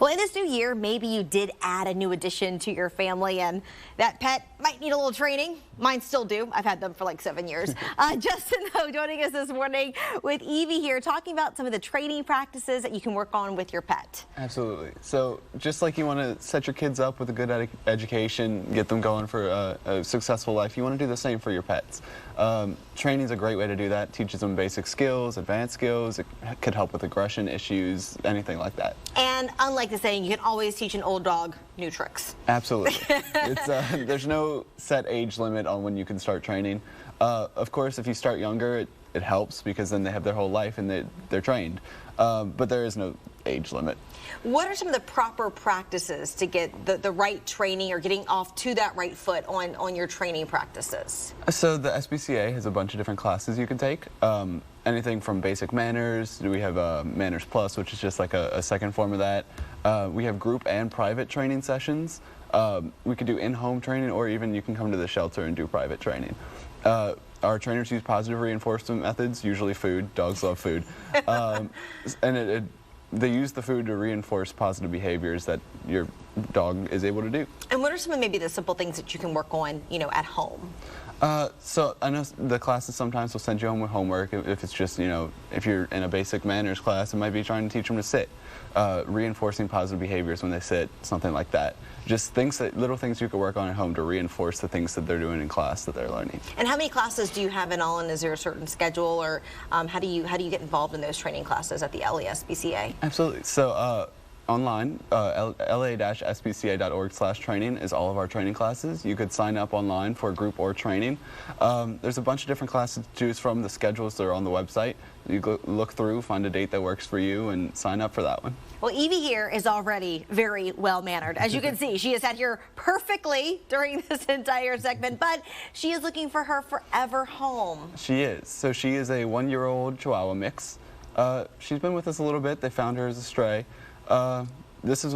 Well, in this new year, maybe you did add a new addition to your family, and that pet might need a little training. Mine still do. I've had them for like 7 years. Justin, though, joining us this morning with Evie here, talking about some of the training practices that you can work on with your pet. Absolutely. So just like you want to set your kids up with a good education, get them going for a successful life, you want to do the same for your pets. Training is a great way to do that. Teaches them basic skills, advanced skills. It could help with aggression issues, anything like that. And unlike the saying, you can always teach an old dog new tricks. Absolutely. There's no set age limit on when you can start training. Of course, if you start younger, it helps because then they have their whole life and they're trained. But there is no age limit. What are some of the proper practices to get the right training or getting off to that right foot on your training practices? So the SPCA has a bunch of different classes you can take. Anything from basic manners, we have Manners Plus, which is just like a second form of that. We have group and private training sessions. We could do in-home training, or even you can come to the shelter and do private training. Our trainers use positive reinforcement methods, usually food. Dogs love food. And they use the food to reinforce positive behaviors that your dog is able to do. And what are some of maybe the simple things that you can work on, at home? So I know the classes sometimes will send you home with homework. If it's just, if you're in a basic manners class, it might be trying to teach them to sit. Reinforcing positive behaviors when they sit, something like that. Just little things you could work on at home to reinforce the things that they're doing in class that they're learning. And how many classes do you have in all, and is there a certain schedule, or how do you get involved in those training classes at the LA-SPCA? Absolutely. So online, la-spca.org/training is all of our training classes. You could sign up online for a group or training. There's a bunch of different classes to choose from. The schedules are on the website. You look through, find a date that works for you, and sign up for that one. Well, Evie here is already very well-mannered. As you can see, she has sat here perfectly during this entire segment, but she is looking for her forever home. She is. So she is a 1-year-old Chihuahua mix. She's been with us a little bit. They found her as a stray.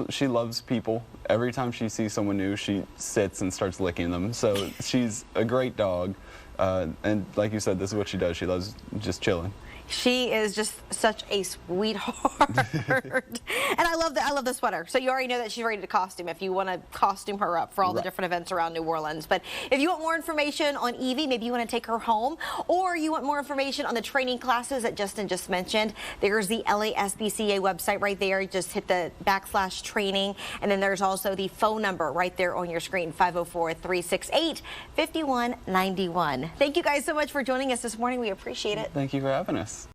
She loves people. Every time she sees someone new, she sits and starts licking them. So she's a great dog. And like you said, this is what she does. She loves just chilling. She is just such a sweetheart. And I love the sweater. So you already know that she's ready to costume if you want to costume her up for all the different events around New Orleans. But if you want more information on Evie, maybe you want to take her home, or you want more information on the training classes that Justin just mentioned, there's the LA-SPCA website right there. You just hit the /training, and then there's also the phone number right there on your screen, 504-368-5191. Thank you guys so much for joining us this morning. We appreciate it. Thank you for having us.